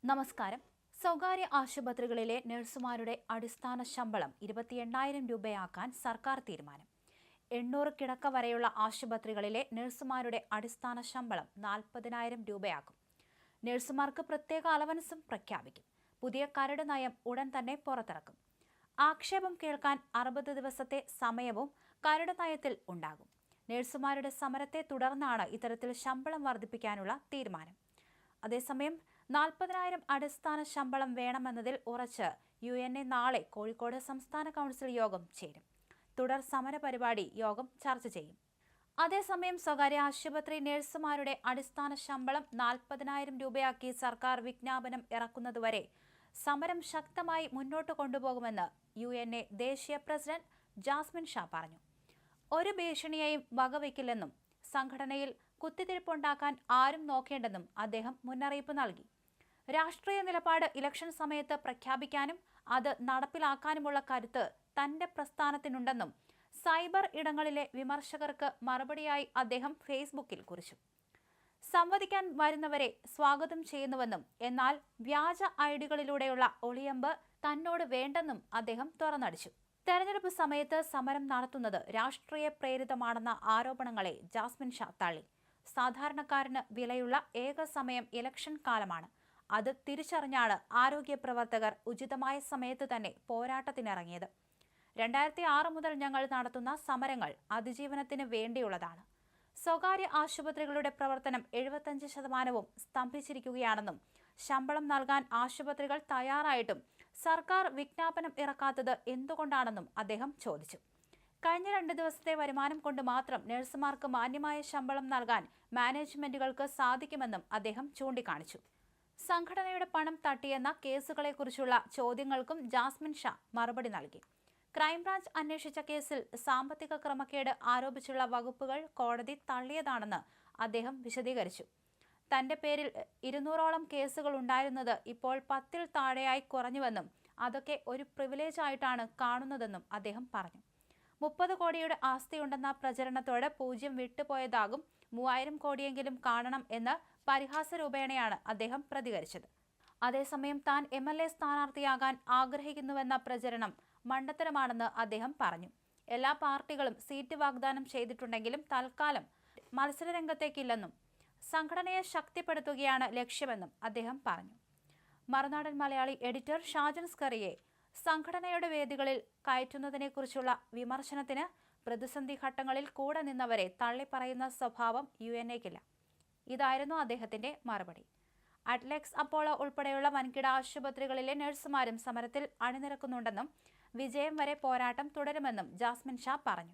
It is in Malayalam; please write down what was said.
നമസ്കാരം. സ്വകാര്യ ആശുപത്രികളിലെ നഴ്സുമാരുടെ അടിസ്ഥാന ശമ്പളം 28,000 രൂപയാക്കാൻ സർക്കാർ തീരുമാനം. 800 കിടക്ക വരെയുള്ള ആശുപത്രികളിലെ നഴ്സുമാരുടെ അടിസ്ഥാന ശമ്പളം 40,000 രൂപയാക്കും. നഴ്സുമാർക്ക് പ്രത്യേക അലവൻസും പ്രഖ്യാപിക്കും. പുതിയ കരട് നയം ഉടൻ തന്നെ പുറത്തിറക്കും. ആക്ഷേപം കേൾക്കാൻ 60 ദിവസത്തെ സമയവും കരട് നയത്തിൽ ഉണ്ടാകും. നഴ്സുമാരുടെ സമരത്തെ തുടർന്നാണ് ഇത്തരത്തിൽ ശമ്പളം വർദ്ധിപ്പിക്കാനുള്ള തീരുമാനം. അതേസമയം 40,000 അടിസ്ഥാന ശമ്പളം വേണമെന്നതിൽ ഉറച്ച് UNA നാളെ കോഴിക്കോട് സംസ്ഥാന കൗൺസിൽ യോഗം ചേരും. തുടർ സമര പരിപാടി യോഗം ചർച്ച ചെയ്യും. അതേസമയം സ്വകാര്യ ആശുപത്രി നഴ്സുമാരുടെ അടിസ്ഥാന ശമ്പളം 40,000 രൂപയാക്കി സർക്കാർ വിജ്ഞാപനം ഇറക്കുന്നതുവരെ സമരം ശക്തമായി മുന്നോട്ട് കൊണ്ടുപോകുമെന്ന് UNA ദേശീയ പ്രസിഡന്റ് ജാസ്മിൻ ഷാ പറഞ്ഞു. ഒരു ഭീഷണിയെയും വകവയ്ക്കില്ലെന്നും സംഘടനയിൽ കുത്തിത്തിരിപ്പുണ്ടാക്കാൻ ആരും നോക്കേണ്ടെന്നും അദ്ദേഹം മുന്നറിയിപ്പ് നൽകി. രാഷ്ട്രീയ നിലപാട് ഇലക്ഷൻ സമയത്ത് പ്രഖ്യാപിക്കാനും അത് നടപ്പിലാക്കാനുമുള്ള കരുത്ത് തന്റെ പ്രസ്ഥാനത്തിനുണ്ടെന്നും സൈബർ ഇടങ്ങളിലെ വിമർശകർക്ക് മറുപടിയായി അദ്ദേഹം ഫേസ്ബുക്കിൽ കുറിച്ചു. സംവദിക്കാൻ വരുന്നവരെ സ്വാഗതം ചെയ്യുന്നുവെന്നും എന്നാൽ വ്യാജ ഐഡികളിലൂടെയുള്ള ഒളിയമ്പ് തന്നോട് വേണ്ടെന്നും അദ്ദേഹം തുറന്നടിച്ചു. തെരഞ്ഞെടുപ്പ് സമയത്ത് സമരം നടത്തുന്നത് രാഷ്ട്രീയ പ്രേരിതമാണെന്ന ആരോപണങ്ങളെ ജാസ്മിൻ ഷാ തള്ളി. സാധാരണക്കാരന് വിലയുള്ള ഏക സമയം ഇലക്ഷൻ കാലമാണ്. അത് തിരിച്ചറിഞ്ഞാണ് ആരോഗ്യ പ്രവർത്തകർ ഉചിതമായ സമയത്ത് തന്നെ പോരാട്ടത്തിനിറങ്ങിയത്. 2006 മുതൽ ഞങ്ങൾ നടത്തുന്ന സമരങ്ങൾ അതിജീവനത്തിന് വേണ്ടിയുള്ളതാണ്. സ്വകാര്യ ആശുപത്രികളുടെ പ്രവർത്തനം 75% സ്തംഭിച്ചിരിക്കുകയാണെന്നും ശമ്പളം നൽകാൻ ആശുപത്രികൾ തയ്യാറായിട്ടും സർക്കാർ വിജ്ഞാപനം ഇറക്കാത്തത് എന്തുകൊണ്ടാണെന്നും അദ്ദേഹം ചോദിച്ചു. കഴിഞ്ഞ 2 ദിവസത്തെ വരുമാനം കൊണ്ട് മാത്രം നഴ്സുമാർക്ക് മാന്യമായ ശമ്പളം നൽകാൻ മാനേജ്മെന്റുകൾക്ക് സാധിക്കുമെന്നും അദ്ദേഹം ചൂണ്ടിക്കാണിച്ചു. സംഘടനയുടെ പണം തട്ടിയെന്ന കേസുകളെക്കുറിച്ചുള്ള ചോദ്യങ്ങൾക്കും ജാസ്മിൻ ഷാ മറുപടി നൽകി. ക്രൈംബ്രാഞ്ച് അന്വേഷിച്ച കേസിൽ സാമ്പത്തിക ക്രമക്കേട് ആരോപിച്ചുള്ള വകുപ്പുകൾ കോടതി തള്ളിയതാണെന്ന് അദ്ദേഹം വിശദീകരിച്ചു. തന്റെ പേരിൽ 200ഓളം കേസുകൾ ഉണ്ടായിരുന്നത് ഇപ്പോൾ 10ൽ താഴെയായി കുറഞ്ഞുവെന്നും അതൊക്കെ ഒരു പ്രിവിലേജ് ആയിട്ടാണ് കാണുന്നതെന്നും അദ്ദേഹം പറഞ്ഞു. 30 കോടിയുടെ ആസ്തിയുണ്ടെന്ന പ്രചരണത്തോട് 0 വിട്ടുപോയതാകും. 3000 കോടിയെങ്കിലും കാണണം എന്ന് പരിഹാസരൂപേണയാണ് അദ്ദേഹം പ്രതികരിച്ചത്. അതേസമയം താൻ MLA സ്ഥാനാർത്ഥിയാകാൻ ആഗ്രഹിക്കുന്നുവെന്ന പ്രചരണം മണ്ടത്തരമാണെന്ന് അദ്ദേഹം പറഞ്ഞു. എല്ലാ പാർട്ടികളും സീറ്റ് വാഗ്ദാനം ചെയ്തിട്ടുണ്ടെങ്കിലും തൽക്കാലം മത്സരരംഗത്തേക്കില്ലെന്നും സംഘടനയെ ശക്തിപ്പെടുത്തുകയാണ് ലക്ഷ്യമെന്നും അദ്ദേഹം പറഞ്ഞു. മറുനാടൻ മലയാളി എഡിറ്റർ ഷാജൻ സ്കറിയെ സംഘടനയുടെ വേദികളിൽ കയറ്റുന്നതിനെക്കുറിച്ചുള്ള വിമർശനത്തിന് പ്രതിസന്ധി ഘട്ടങ്ങളിൽ കൂടെ നിന്നവരെ തള്ളിപ്പറയുന്ന സ്വഭാവം UNAയ്ക്കില്ല. ഇതായിരുന്നു അദ്ദേഹത്തിന്റെ മറുപടി. അറ്റ്ലെക്സ്, അപ്പോളോ ഉൾപ്പെടെയുള്ള വൻകിട ആശുപത്രികളിലെ നഴ്സുമാരും സമരത്തിൽ അണിനിരക്കുന്നുണ്ടെന്നും വിജയം വരെ പോരാട്ടം തുടരുമെന്നും ജാസ്മിൻ ഷാ പറഞ്ഞു.